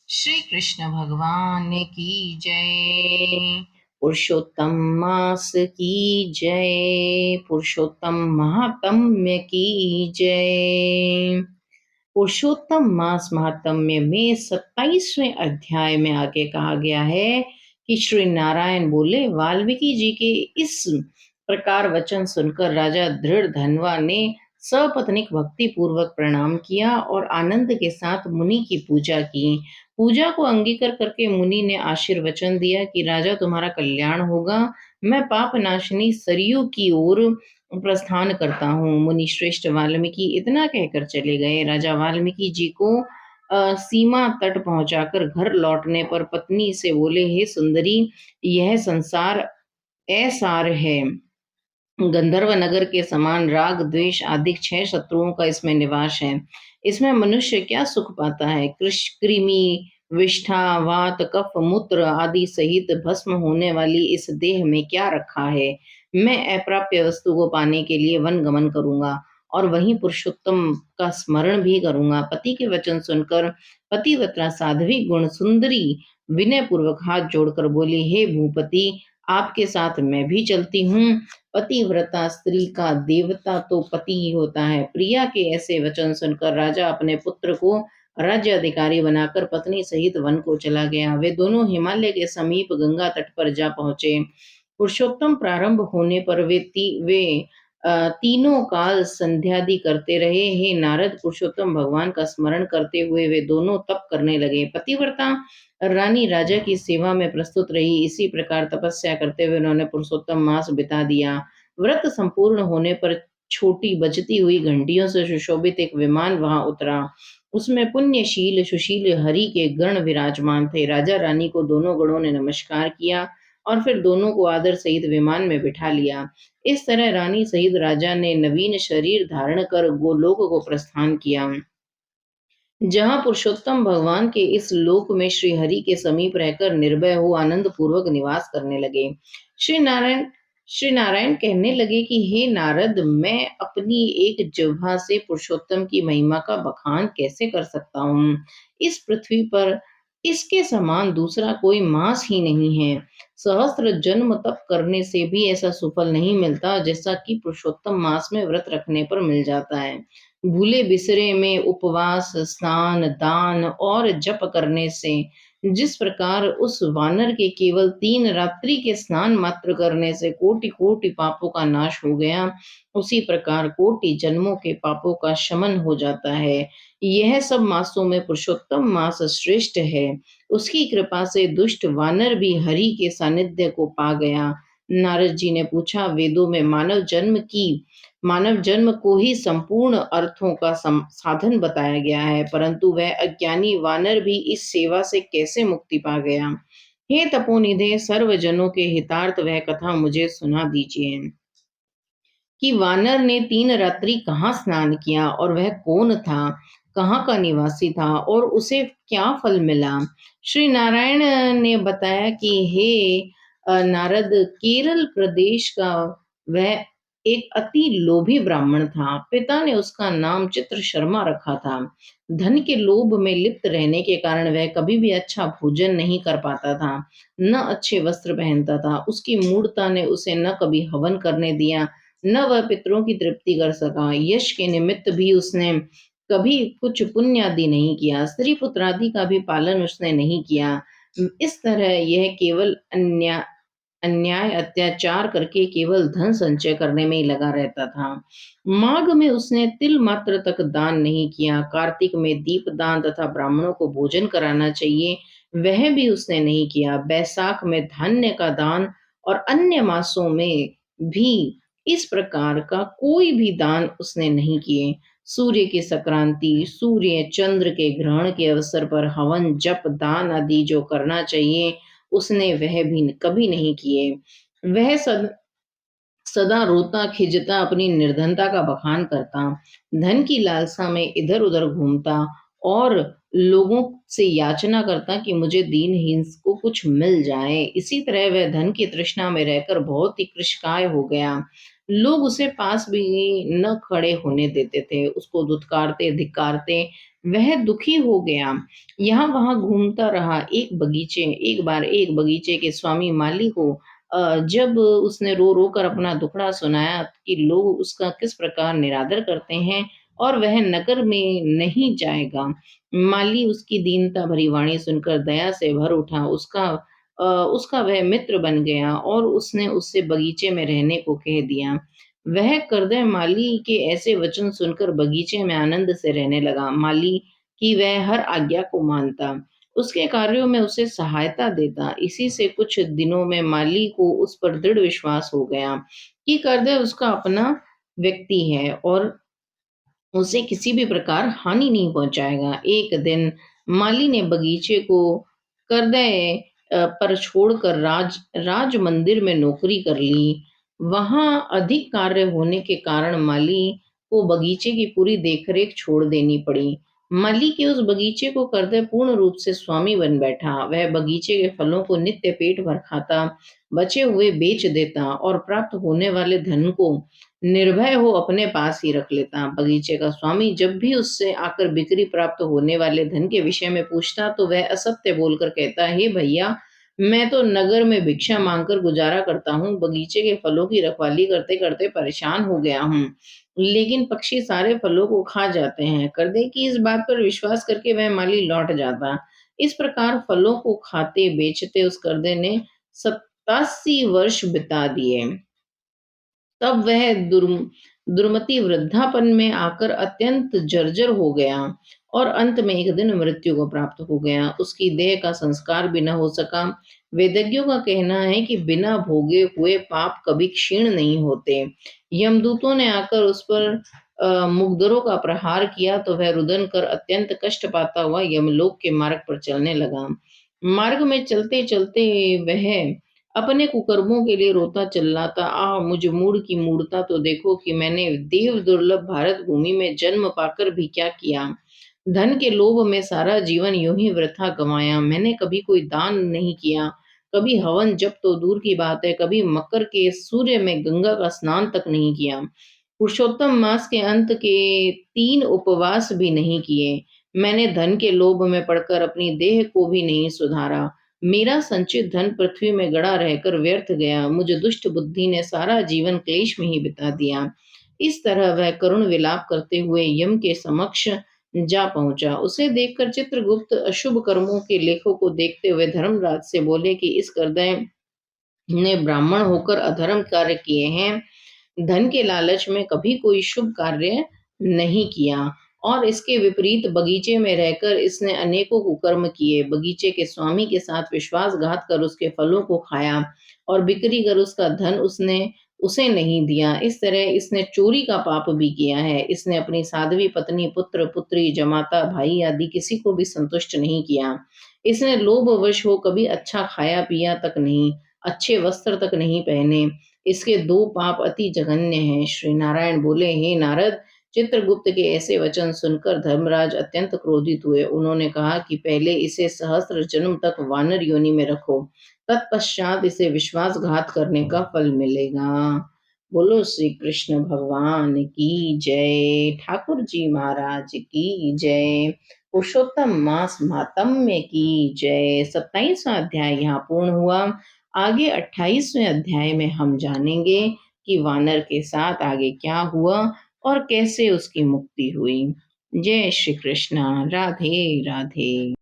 श्री कृष्ण भगवान की जय। पुरुषोत्तम मास की जय। पुरुषोत्तम महात्म्य की जय। पुरुषोत्तम मास महात्म्य में 27वें अध्याय में आगे कहा गया है कि श्री नारायण बोले, वाल्मीकि जी के इस प्रकार वचन सुनकर राजा दृढ़ धनवा ने सपत्नीक भक्ति पूर्वक प्रणाम किया और आनंद के साथ मुनि की पूजा की। पूजा को अंगीकार करके मुनि ने आशीर्वचन दिया कि राजा तुम्हारा कल्याण होगा। मैं पाप नाशनी सरयू की ओर प्रस्थान करता हूँ। मुनि श्रेष्ठ वाल्मीकि इतना कहकर चले गए। राजा वाल्मीकि जी को सीमा तट पहुंचाकर घर लौटने पर पत्नी से बोले, हे सुंदरी, यह संसार असार है। गंधर्व नगर के समान राग द्वेष आदि 6 शत्रुओं का इसमें निवास है। इसमें मनुष्य क्या सुख पाता है? कृमि, विष्ठा, वात, कफ, मूत्र आदि सहित भस्म होने वाली इस देह में क्या रखा है? मैं अप्राप्य वस्तु को पाने के लिए वन गमन करूंगा और वहीं पुरुषोत्तम का स्मरण भी करूंगा। पति के वचन सुनकर पतिव्रता साध्वी गुण सुंदरी विनय पूर्वक हाथ जोड़कर बोली, हे भूपति, आपके साथ मैं भी चलती हूँ। पतिव्रता स्त्री का देवता तो पति ही होता है। प्रिया के ऐसे वचन सुनकर राजा अपने पुत्र को राज्य अधिकारी बनाकर पत्नी सहित वन को चला गया। वे दोनों हिमालय के समीप गंगा तट पर जा पहुंचे। पुरुषोत्तम प्रारंभ होने पर तीनों काल संध्यादि करते रहे। हे नारद, पुरुषोत्तम भगवान का स्मरण करते हुए वे दोनों तप करने लगे। पतिव्रता रानी राजा की सेवा में प्रस्तुत रही। इसी प्रकार तपस्या करते हुए उन्होंने पुरुषोत्तम मास बिता दिया। व्रत संपूर्ण होने पर छोटी बजती हुई घंटियों से सुशोभित एक विमान वहां उतरा। उसमें पुण्यशील सुशील हरि के गण विराजमान थे। राजा रानी को दोनों गणों ने नमस्कार किया और फिर दोनों को आदर सहित विमान में बिठा लिया। इस तरह रानी सहित राजा ने नवीन शरीर धारण कर गोलोक को प्रस्थान किया, जहां पुरुषोत्तम भगवान के इस लोक में श्री हरि के समीप रहकर निर्भय हो आनंद पूर्वक निवास करने लगे। श्री नारायण श्री नारायण कहने लगे कि हे नारद, मैं अपनी एक जिह्वा से पुरुषोत्तम की महिमा का बखान कैसे कर सकता हूँ? इस पृथ्वी पर इसके समान दूसरा कोई मास ही नहीं है। सहस्त्र जन्म तप करने से भी ऐसा सुफल नहीं मिलता जैसा कि पुरुषोत्तम मास में व्रत रखने पर मिल जाता है। भूले बिसरे में उपवास, स्नान, दान और जप करने से जिस प्रकार उस वानर के केवल 3 रात्रि के स्नान मात्र करने से कोटि कोटि पापों का नाश हो गया, उसी प्रकार कोटि जन्मों के पापों का शमन हो जाता है। यह सब मासों में पुरुषोत्तम मास श्रेष्ठ है। उसकी कृपा से दुष्ट वानर भी हरि के सानिध्य को पा गया। नारद जी ने पूछा, वेदों में मानव जन्म को ही संपूर्ण अर्थों का साधन बताया गया है, परंतु वह अज्ञानी वानर भी इस सेवा से कैसे मुक्ति पा गया? हे तपोनिधे, सर्वजनों के हितार्थ वह कथा मुझे सुना दीजिए कि वानर ने 3 रात्रि कहाँ स्नान किया और वह कौन था, कहाँ का निवासी था और उसे क्या फल मिला। श्री नारायण ने बताया कि हे नारद, केरल प्रदेश का वह एक अति लोभी ब्राह्मण था। पिता ने उसका नाम चित्र शर्मा रखा था। धन के लोभ में लिप्त रहने के कारण वह कभी भी अच्छा भोजन नहीं कर पाता था, न अच्छे वस्त्र पहनता था। उसकी मूढ़ता ने उसे न कभी हवन करने दिया, न वह पितरों की तृप्ति कर सका। यश के निमित्त भी उसने कभी कुछ पुण्य आदि नहीं किया। स्त्री पुत्र आदि का भी पालन उसने नहीं किया। इस तरह यह केवल अन्याय अत्याचार करके केवल धन संचय करने में ही लगा रहता था। माघ में उसने तिल मात्र तक दान नहीं किया। कार्तिक में दीप दान तथा ब्राह्मणों को भोजन कराना चाहिए, वह भी उसने नहीं किया। बैसाख में धान्य का दान और अन्य मासों में भी इस प्रकार का कोई भी दान उसने नहीं किए। सूर्य की संक्रांति, सूर्य चंद्र के ग्रहण के अवसर पर हवन जप दान आदि जो करना चाहिए, उसने वह भी कभी नहीं किए। वह सदा रोता खिजता अपनी निर्धनता का बखान करता, धन की लालसा में इधर उधर घूमता और लोगों से याचना करता कि मुझे दीनहीन को कुछ मिल जाए। इसी तरह वह धन की तृष्णा में रहकर बहुत ही कृशकाय हो गया। लोग उसे पास भी न खड़े होने देते थे, उसको धुतकारते, धिक्कारते। वह दुखी हो गया, यहाँ-वहाँ घूमता रहा। एक बार एक बगीचे के स्वामी माली को जब उसने रो-रो कर अपना दुखड़ा सुनाया कि लोग उसका किस प्रकार निरादर करते हैं और वह नगर में नहीं जाएगा। माली उसकी दीनता भरी वाणी सुनकर दया से भर उठा। उसका वह मित्र बन गया और उसने उससे बगीचे में रहने को कह दिया। वह करदय माली के ऐसे वचन सुनकर बगीचे में आनंद से रहने लगा। माली की वह हर आज्ञा को मानता, उसके कार्यों में उसे सहायता देता। इसी से कुछ दिनों में माली को उस पर दृढ़ विश्वास हो गया कि करदय उसका अपना व्यक्ति है और उसे किसी भी प्रकार हानि नहीं पहुँचाएगा। एक दिन माली ने बगीचे को करदय पर छोड़कर राज मंदिर में नौकरी कर ली। वहाँ अधिक कार्य होने के कारण माली को बगीचे की पूरी देखरेख छोड़ देनी पड़ी। माली के उस बगीचे को करदय पूर्ण रूप से स्वामी बन बैठा। वह बगीचे के फलों को नित्य पेट भर खाता, बचे हुए बेच देता और प्राप्त होने वाले धन को निर्भय हो अपने पास ही रख लेता। बगीचे का स्वामी जब भी उससे आकर बिक्री प्राप्त होने वाले धन के विषय में पूछता तो वह असत्य बोलकर कहता, हे भैया, मैं तो नगर में भिक्षा मांगकर गुजारा करता हूँ, बगीचे के फलों की रखवाली करते करते परेशान हो गया हूँ, लेकिन पक्षी सारे फलों को खा जाते हैं। करदे की इस बात पर विश्वास करके वह माली लौट जाता। इस प्रकार फलों को खाते बेचते उस करदे ने 87 वर्ष बिता दिए। तब वह दुर्मति वृद्धापन में आकर अत्यंत जर्जर हो गया और अंत में एक दिन मृत्यु को प्राप्त हो गया। उसकी देह का संस्कार भी न हो सका। वेदज्ञों का कहना है कि बिना भोगे हुए पाप कभी क्षीण नहीं होते। यमदूतों ने आकर उस पर मुग्धरों का प्रहार किया तो वह रुदन कर अत्यंत कष्ट पाता हुआ यमलोक के मार्ग पर चलने लगा। मार्ग में चलते चलते वह अपने कुकर्मों के लिए रोता चिल्लाता, आह! मुझ मूढ़ की मूढ़ता तो देखो कि मैंने देव दुर्लभ भारत भूमि में जन्म पाकर भी क्या किया। धन के लोभ में सारा जीवन यूं ही वृथा गंवाया। मैंने कभी कोई दान नहीं किया, कभी हवन जप तो दूर की बात है, कभी मकर के सूर्य में गंगा का स्नान तक नहीं किया। पुरुषोत्तम मास के अंत के 3 उपवास भी नहीं किए। मैंने धन के लोभ में पड़कर अपनी देह को भी नहीं सुधारा। मेरा संचित धन पृथ्वी में गड़ा रहकर व्यर्थ गया। मुझ दुष्ट बुद्धि ने सारा जीवन क्लेश में ही बिता दिया। इस तरह वह करुण विलाप करते हुए यम के समक्ष जा पहुंचा। उसे देखकर चित्रगुप्त अशुभ कर्मों के लेखों को देखते हुए धर्मराज से बोले कि इस करदय ने ब्राह्मण होकर अधर्म कार्य किए हैं, धन के लालच में कभी कोई शुभ कार्य नहीं किया और इसके विपरीत बगीचे में रहकर इसने अनेकों कुकर्म किए। बगीचे के स्वामी के साथ विश्वासघात कर उसके फलों को खाया और बिक्री कर उसका धन उसने उसे नहीं दिया। इस तरह इसने चोरी का पाप भी किया है। इसने अपनी साध्वी पत्नी, पुत्र, पुत्री, जमाता, भाई आदि किसी को भी संतुष्ट नहीं किया। इसने लोभवश हो कभी अच्छा खाया पिया तक नहीं, अच्छे वस्त्र तक नहीं पहने। इसके 2 पाप अति जघन्य हैं। श्री नारायण बोले, हे नारद, चित्रगुप्त के ऐसे वचन सुनकर धर्मराज अत्यंत क्रोधित हुए। उन्होंने कहा कि पहले इसे सहस्त्र जन्म तक वानर योनि में रखो, तत्पश्चात इसे विश्वासघात करने का फल मिलेगा। बोलो श्री कृष्ण भगवान की जय, ठाकुर जी महाराज की जय, पुरुषोत्तम मास महात्म्य की जय। 27वां अध्याय यहाँ पूर्ण हुआ। आगे 28वें अध्याय में हम जानेंगे कि वानर के साथ आगे क्या हुआ और कैसे उसकी मुक्ति हुई। जय श्री कृष्ण। राधे राधे।